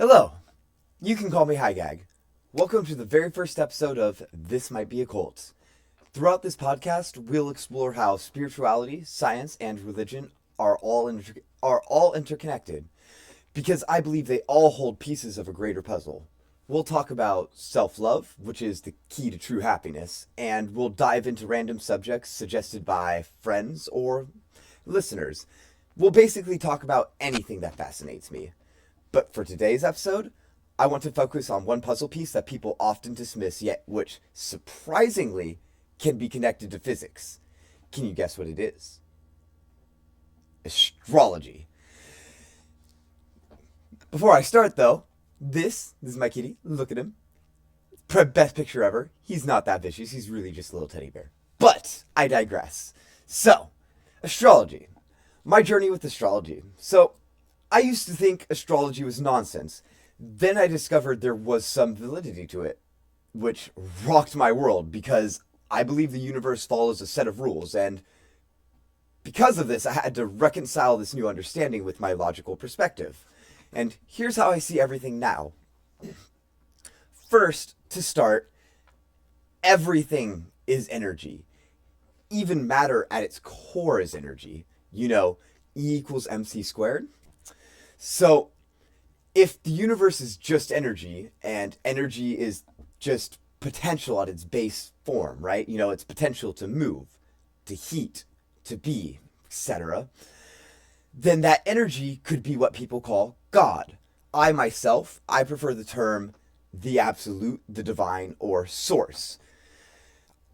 Hello, you can call me Higag. Welcome to the very first episode of This Might Be a Cult. Throughout this podcast, we'll explore how spirituality, science, and religion are all interconnected, because I believe they all hold pieces of a greater puzzle. We'll talk about self-love, which is the key to true happiness, and we'll dive into random subjects suggested by friends or listeners. We'll basically talk about anything that fascinates me. But for today's episode, I want to focus on one puzzle piece that people often dismiss, yet which, surprisingly, can be connected to physics. Can you guess what it is? Astrology. Before I start, though, this is my kitty. Look at him. Best picture ever. He's not that vicious. He's really just a little teddy bear. But I digress. So, astrology. My journey with astrology. So, I used to think astrology was nonsense. Then I discovered there was some validity to it, which rocked my world because I believe the universe follows a set of rules, and because of this, I had to reconcile this new understanding with my logical perspective. And here's how I see everything now. First, to start, everything is energy. Even matter at its core is energy. You know, E equals mc squared. So, if the universe is just energy, and energy is just potential at its base form, right? You know, it's potential to move, to heat, to be, etc., then that energy could be what people call God. I prefer the term the absolute, the divine, or source.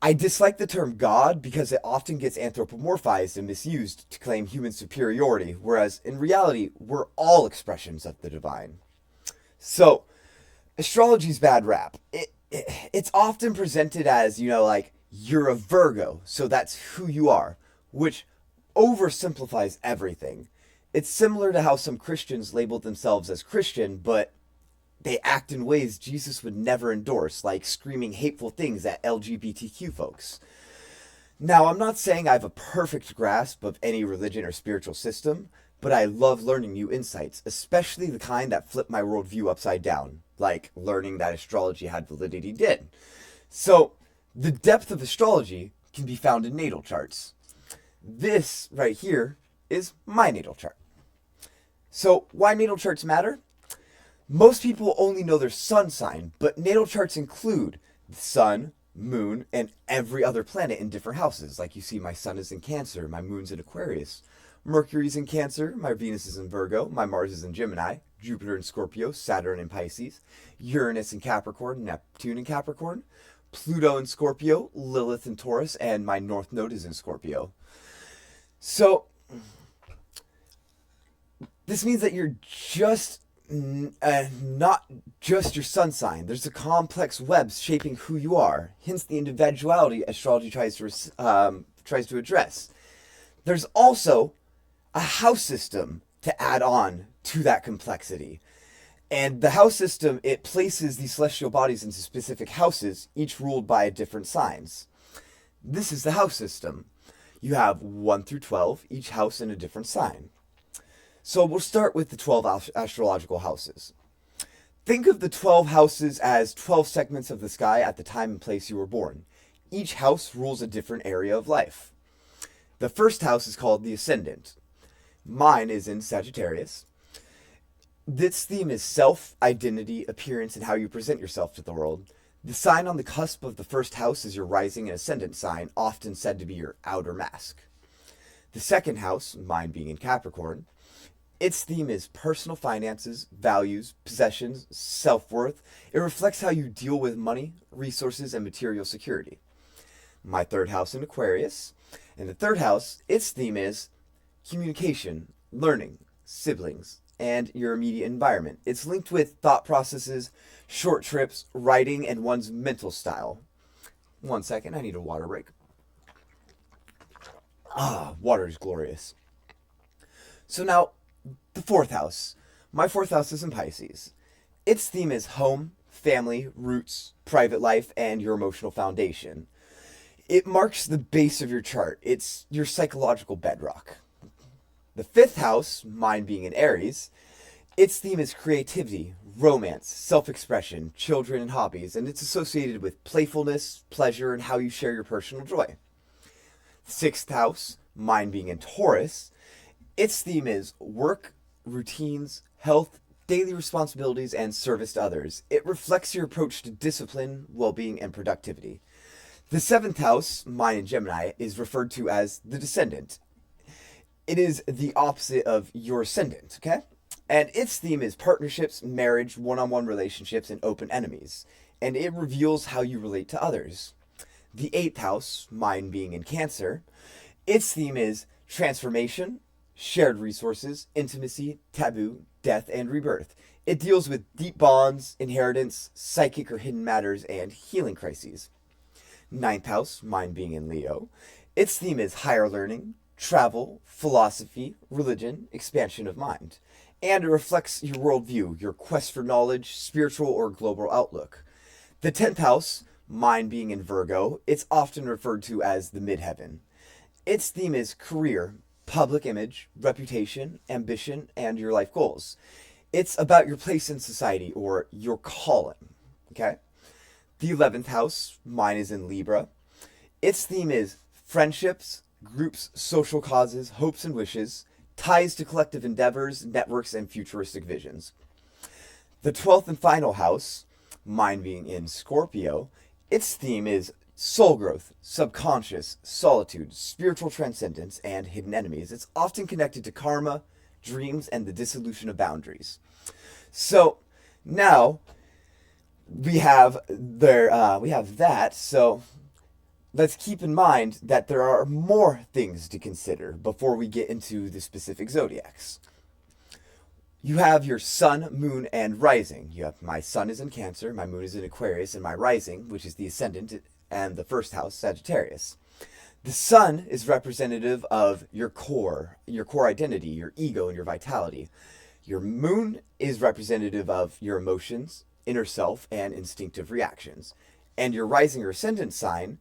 I dislike the term God because it often gets anthropomorphized and misused to claim human superiority, whereas in reality, we're all expressions of the divine. So, astrology's bad rap. It's often presented as, like, you're a Virgo, so that's who you are, which oversimplifies everything. It's similar to how some Christians label themselves as Christian, but they act in ways Jesus would never endorse, like screaming hateful things at LGBTQ folks. Now, I'm not saying I have a perfect grasp of any religion or spiritual system, but I love learning new insights, especially the kind that flip my worldview upside down, like learning that astrology had validity did. So, the depth of astrology can be found in natal charts. This right here is my natal chart. So, why natal charts matter? Most people only know their sun sign, but natal charts include the sun, moon, and every other planet in different houses. Like you see, my sun is in Cancer, my moon's in Aquarius, Mercury's in Cancer, my Venus is in Virgo, my Mars is in Gemini, Jupiter in Scorpio, Saturn in Pisces, Uranus in Capricorn, Neptune in Capricorn, Pluto in Scorpio, Lilith in Taurus, and my North Node is in Scorpio. So, this means that you're just not just your sun sign. There's a complex web shaping who you are, hence the individuality astrology tries to address. There's also a house system to add on to that complexity. And the house system, it places these celestial bodies into specific houses, each ruled by different signs. This is the house system. You have 1 through 12, each house in a different sign. So we'll start with the 12 astrological houses. Think of the 12 houses as 12 segments of the sky at the time and place you were born. Each house rules a different area of life. The first house is called the ascendant. Mine is in Sagittarius. This theme is self, identity, appearance, and how you present yourself to the world. The sign on the cusp of the first house is your rising and ascendant sign, often said to be your outer mask. The second house, mine being in Capricorn, its theme is personal finances, values, possessions, self-worth. It reflects how you deal with money, resources, and material security. My third house in Aquarius. And the third house, its theme is communication, learning, siblings, and your immediate environment. It's linked with thought processes, short trips, writing, and one's mental style. 1 second, I need a water break. Water is glorious. So now, the fourth house. My fourth house is in Pisces. Its theme is home, family, roots, private life, and your emotional foundation. It marks the base of your chart. It's your psychological bedrock. The fifth house, mine being in Aries, its theme is creativity, romance, self-expression, children, and hobbies, and it's associated with playfulness, pleasure, and how you share your personal joy. Sixth house, mind being in Taurus, its theme is work, routines, health, daily responsibilities, and service to others. It reflects your approach to discipline, well-being, and productivity. The seventh house, mine in Gemini, is referred to as the descendant. It is the opposite of your ascendant, okay? And its theme is partnerships, marriage, one-on-one relationships, and open enemies. And it reveals how you relate to others. The eighth house, mine being in Cancer, its theme is transformation, shared resources, intimacy, taboo, death, and rebirth. It deals with deep bonds, inheritance, psychic or hidden matters, and healing crises. Ninth house, mine being in Leo, its theme is higher learning, travel, philosophy, religion, expansion of mind. And it reflects your worldview, your quest for knowledge, spiritual or global outlook. The 10th house, mine being in Virgo, it's often referred to as the midheaven. Its theme is career, public image, reputation, ambition, and your life goals. It's about your place in society or your calling, okay? The 11th house, mine is in Libra. Its theme is friendships, groups, social causes, hopes and wishes, ties to collective endeavors, networks, and futuristic visions. The 12th and final house, mine being in Scorpio, its theme is soul growth, subconscious, solitude, spiritual transcendence, and hidden enemies. It's often connected to karma, dreams, and the dissolution of boundaries. So now we have that. So let's keep in mind that there are more things to consider before we get into the specific zodiacs. You have your sun, moon, and rising. You have my sun is in Cancer, my moon is in Aquarius, and my rising, which is the ascendant, and the first house, Sagittarius. The sun is representative of your core identity, your ego, and your vitality. Your moon is representative of your emotions, inner self, and instinctive reactions. And your rising or ascendant sign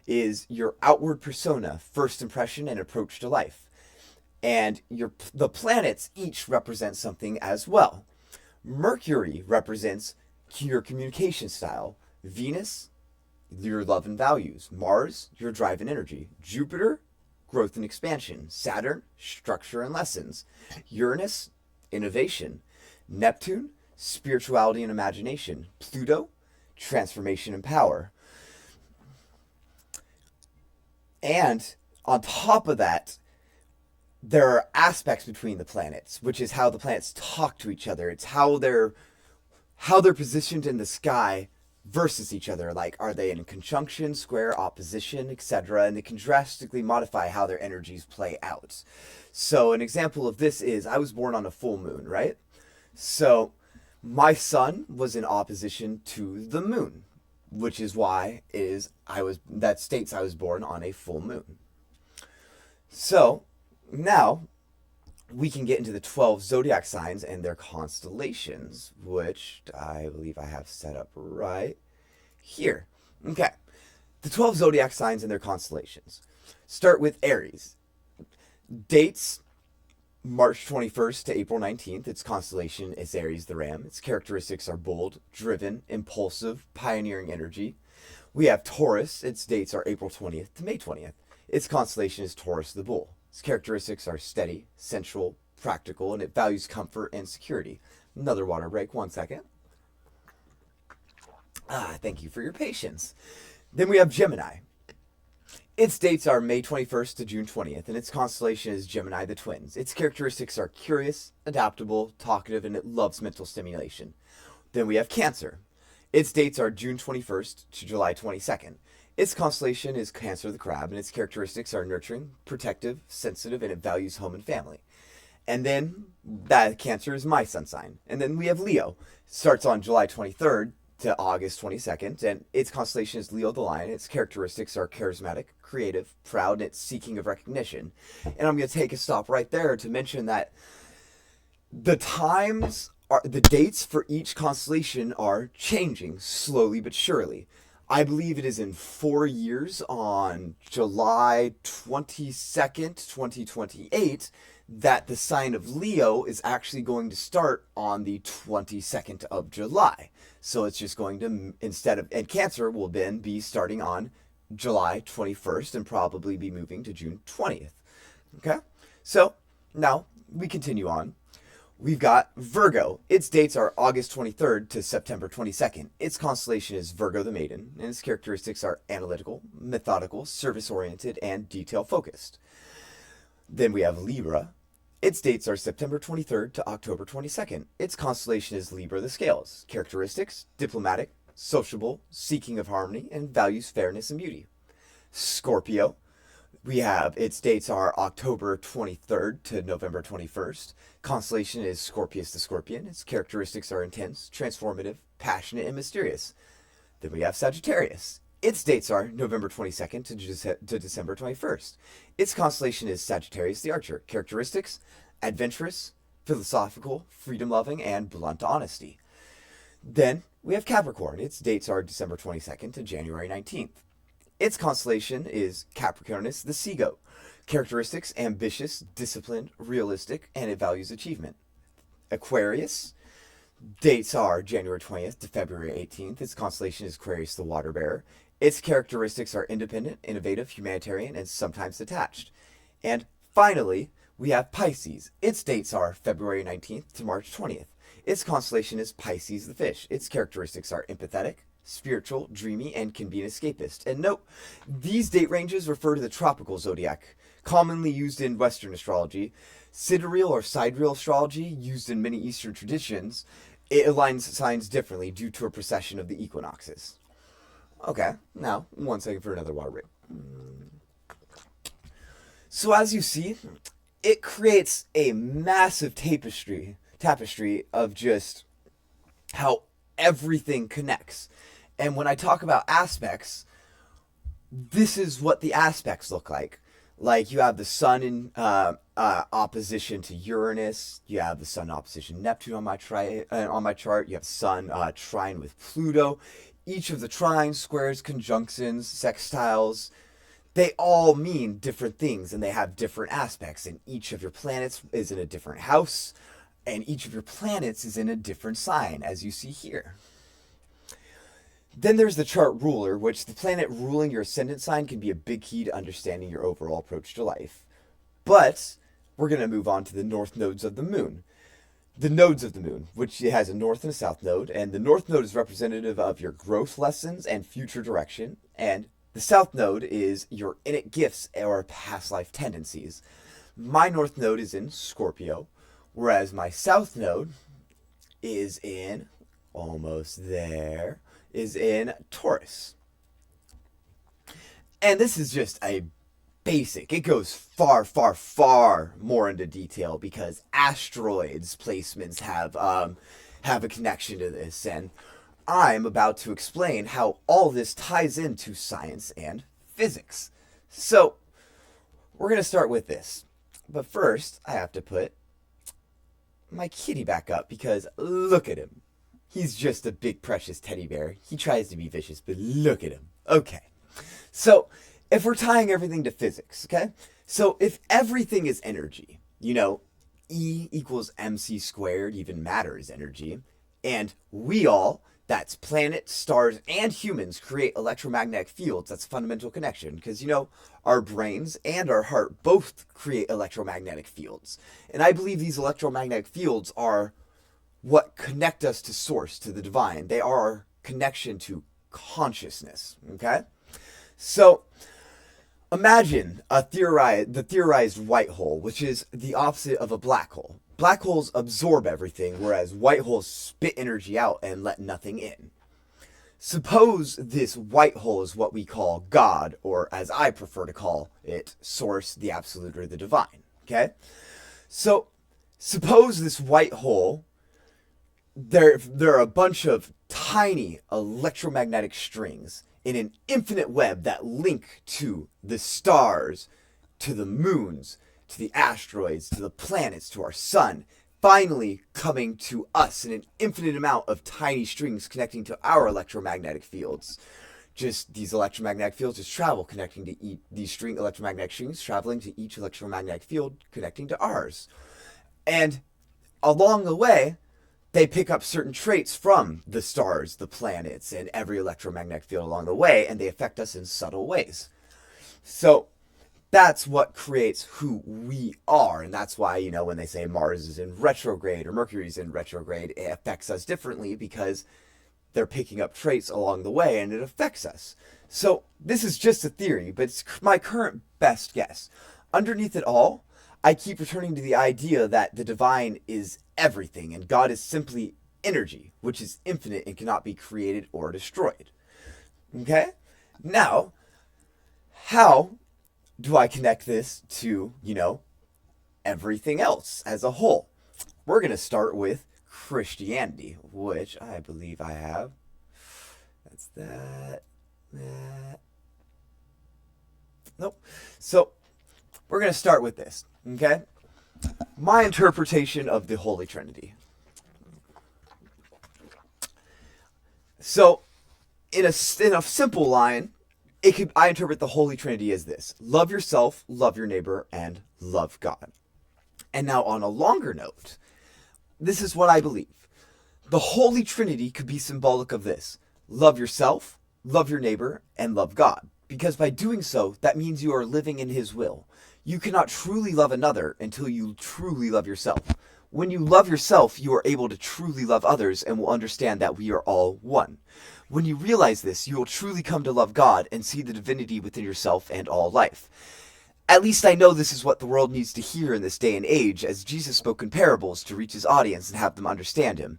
is your outward persona, first impression, and approach to life. And the planets each represent something as well. Mercury represents your communication style. Venus, your love and values. Mars, your drive and energy. Jupiter, growth and expansion. Saturn, structure and lessons. Uranus, innovation. Neptune, spirituality and imagination. Pluto, transformation and power. And on top of that, there are aspects between the planets, which is how the planets talk to each other. It's how they're positioned in the sky versus each other. Like, are they in conjunction, square, opposition, etc.? And they can drastically modify how their energies play out. So an example of this is I was born on a full moon, right? So my sun was in opposition to the moon, which is why that states I was born on a full moon. So now we can get into the 12 zodiac signs and their constellations, which I believe I have set up right here. Okay, the 12 zodiac signs and their constellations. Start with Aries. Dates March 21st to April 19th. Its constellation is Aries the Ram. Its characteristics are bold, driven, impulsive, pioneering energy. We have Taurus. Its dates are April 20th to May 20th. Its constellation is Taurus the Bull. Its characteristics are steady, sensual, practical, and it values comfort and security. Another water break, 1 second. Thank you for your patience. Then we have Gemini. Its dates are May 21st to June 20th, and its constellation is Gemini the Twins. Its characteristics are curious, adaptable, talkative, and it loves mental stimulation. Then we have Cancer. Its dates are June 21st to July 22nd. Its constellation is Cancer the Crab, and its characteristics are nurturing, protective, sensitive, and it values home and family. And then that Cancer is my sun sign. And then we have Leo. It starts on July 23rd to August 22nd, and its constellation is Leo the Lion. Its characteristics are charismatic, creative, proud, and it's seeking of recognition. And I'm going to take a stop right there to mention that the dates for each constellation are changing slowly but surely. I believe it is in 4 years on July 22nd, 2028, that the sign of Leo is actually going to start on the 22nd of July. So it's just going to, and Cancer will then be starting on July 21st and probably be moving to June 20th. Okay? So now we continue on. We've got Virgo. Its dates are August 23rd to September 22nd. Its constellation is Virgo the Maiden, and its characteristics are analytical, methodical, service-oriented, and detail-focused. Then we have Libra. Its dates are September 23rd to October 22nd. Its constellation is Libra the Scales. Characteristics, diplomatic, sociable, seeking of harmony, and values fairness and beauty. Scorpio. We have, its dates are October 23rd to November 21st. Constellation is Scorpius the Scorpion. Its characteristics are intense, transformative, passionate, and mysterious. Then we have Sagittarius. Its dates are November 22nd to December 21st. Its constellation is Sagittarius the Archer. Characteristics, adventurous, philosophical, freedom-loving, and blunt honesty. Then we have Capricorn. Its dates are December 22nd to January 19th. Its constellation is Capricornus the Sea Goat. Characteristics, ambitious, disciplined, realistic, and it values achievement. Aquarius. Dates are January 20th to February 18th. Its constellation is Aquarius the Water Bearer. Its characteristics are independent, innovative, humanitarian, and sometimes detached. And finally, we have Pisces. Its dates are February 19th to March 20th. Its constellation is Pisces the Fish. Its characteristics are empathetic, spiritual, dreamy, and can be an escapist. And note, these date ranges refer to the tropical zodiac, commonly used in Western astrology. Sidereal or sidereal astrology, used in many Eastern traditions, it aligns signs differently due to a precession of the equinoxes. Okay, now, 1 second for another water break. So as you see, it creates a massive tapestry of just how everything connects. And when I talk about aspects, this is what the aspects look like. Like you have the sun in opposition to Uranus. You have the sun opposition Neptune on my chart. You have sun trine with Pluto. Each of the trines, squares, conjunctions, sextiles, they all mean different things and they have different aspects. And each of your planets is in a different house. And each of your planets is in a different sign, as you see here. Then there's the chart ruler, which the planet ruling your ascendant sign can be a big key to understanding your overall approach to life. But we're going to move on to the north nodes of the moon. The nodes of the moon, which has a north and a south node. And the north node is representative of your growth lessons and future direction. And the south node is your innate gifts or past life tendencies. My north node is in Scorpio, whereas my south node is in, almost there, is in Taurus. And this is just a basic. It goes far, far, far more into detail because asteroids placements have a connection to this, and I'm about to explain how all this ties into science and physics. So we're going to start with this. But first, I have to put my kitty back up because look at him. He's just a big precious teddy bear. He tries to be vicious, but look at him. Okay. So if we're tying everything to physics, okay? So if everything is energy, you know, E equals mc squared, even matter is energy, and we all, that's planets, stars, and humans, create electromagnetic fields. That's a fundamental connection because, you know, our brains and our heart both create electromagnetic fields. And I believe these electromagnetic fields are what connect us to source, to the divine. They are our connection to consciousness, okay? So imagine the theorized white hole, which is the opposite of a black hole. Black holes absorb everything, whereas white holes spit energy out and let nothing in. Suppose this white hole is what we call God, or as I prefer to call it, source, the absolute, or the divine, okay? So suppose this white hole, there are a bunch of tiny electromagnetic strings in an infinite web that link to the stars, to the moons, to the asteroids, to the planets, to our sun, finally coming to us in an infinite amount of tiny strings connecting to our electromagnetic fields, just these electromagnetic fields just travel, connecting to these string electromagnetic strings, traveling to each electromagnetic field, connecting to ours. And along the way, they pick up certain traits from the stars, the planets, and every electromagnetic field along the way, and they affect us in subtle ways. So that's what creates who we are. And that's why, when they say Mars is in retrograde or Mercury is in retrograde, it affects us differently because they're picking up traits along the way and it affects us. So this is just a theory, but it's my current best guess. Underneath it all, I keep returning to the idea that the divine is everything and God is simply energy, which is infinite and cannot be created or destroyed. Okay? Now, how do I connect this to, everything else as a whole? We're going to start with Christianity, which I believe I have. That's that. Nope. So, we're going to start with this, okay? My interpretation of the Holy Trinity. So, in a simple line, I interpret the Holy Trinity as this: love yourself, love your neighbor, and love God. And now on a longer note, this is what I believe. The Holy Trinity could be symbolic of this: love yourself, love your neighbor, and love God. Because by doing so, that means you are living in His will. You cannot truly love another until you truly love yourself. When you love yourself, you are able to truly love others and will understand that we are all one. When you realize this, you will truly come to love God and see the divinity within yourself and all life. At least I know this is what the world needs to hear in this day and age, as Jesus spoke in parables to reach His audience and have them understand Him.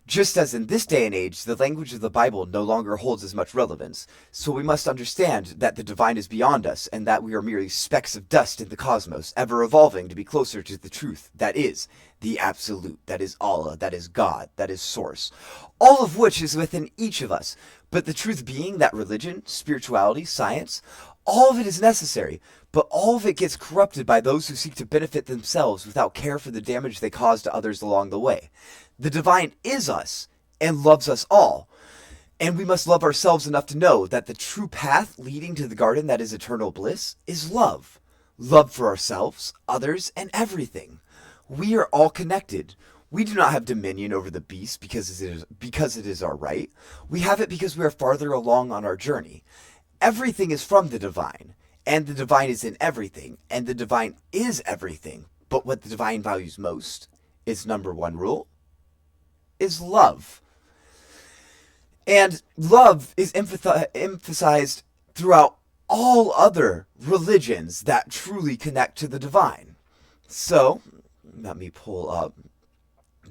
Just as in this day and age, the language of the Bible no longer holds as much relevance, so we must understand that the divine is beyond us and that we are merely specks of dust in the cosmos, ever evolving to be closer to the truth that is the absolute, that is Allah, that is God, that is Source, all of which is within each of us. But the truth being that religion, spirituality, science, all of it is necessary, but all of it gets corrupted by those who seek to benefit themselves without care for the damage they cause to others along the way. The divine is us and loves us all, and we must love ourselves enough to know that the true path leading to the garden that is eternal bliss is love. Love for ourselves, others, and everything. We are all connected. We do not have dominion over the beast because it is our right. We have it because we are farther along on our journey. Everything is from the divine, and the divine is in everything, and the divine is everything. But what the divine values most, its number one rule, is love. And love is emphasized throughout all other religions that truly connect to the divine. So, let me pull up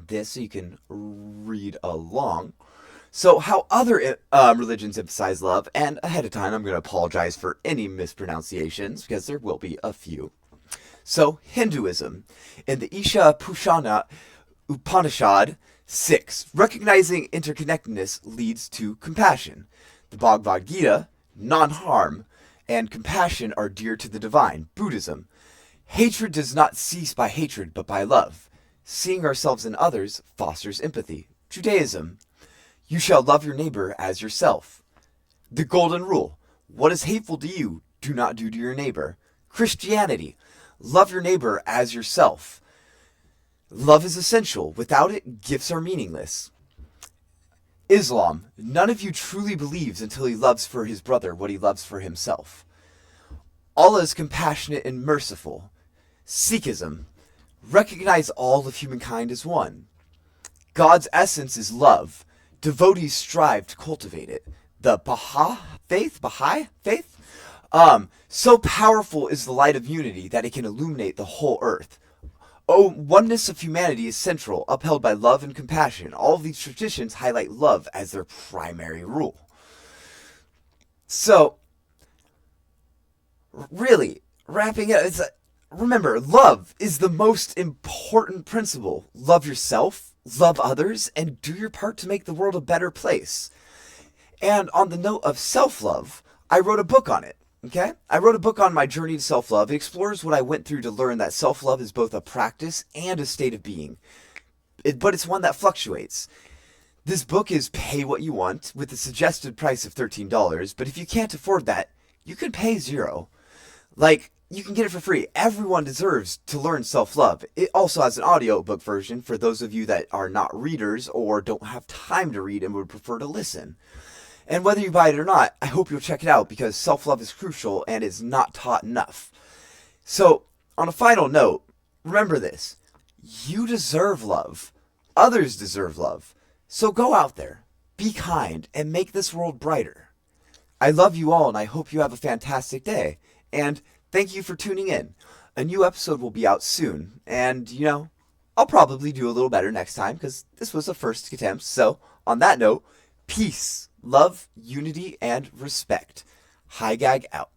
this so you can read along. So how other religions emphasize love, and ahead of time I'm going to apologize for any mispronunciations because there will be a few. So Hinduism, in the Isha Pushana Upanishad 6, recognizing interconnectedness leads to compassion. The Bhagavad Gita, non-harm and compassion are dear to the divine. Buddhism, hatred does not cease by hatred but by love. Seeing ourselves in others fosters empathy. Judaism, you shall love your neighbor as yourself. The Golden Rule, what is hateful to you, do not do to your neighbor. Christianity, love your neighbor as yourself. Love is essential. Without it, gifts are meaningless. Islam, none of you truly believes until he loves for his brother what he loves for himself. Allah is compassionate and merciful. Sikhism, recognize all of humankind as one. God's essence is love. Devotees strive to cultivate it. The Baha'i faith, so powerful is the light of unity that it can illuminate the whole earth. Oh, oneness of humanity is central, upheld by love and compassion. All of these traditions highlight love as their primary rule. So, really, wrapping it up, remember, love is the most important principle. Love yourself, love others, and do your part to make the world a better place. And on the note of self-love, I wrote a book on it. Okay? I wrote a book on my journey to self-love. It explores what I went through to learn that self-love is both a practice and a state of being. But it's one that fluctuates. This book is pay what you want with a suggested price of $13, but if you can't afford that, you can pay zero. Like, you can get it for free. Everyone deserves to learn self-love. It also has an audiobook version for those of you that are not readers or don't have time to read and would prefer to listen. And whether you buy it or not, I hope you'll check it out because self-love is crucial and is not taught enough. So, on a final note, remember this. You deserve love. Others deserve love. So go out there, be kind, and make this world brighter. I love you all and I hope you have a fantastic day. And thank you for tuning in. A new episode will be out soon. And, I'll probably do a little better next time because this was a first attempt. So, on that note, peace, love, unity, and respect. Higag out.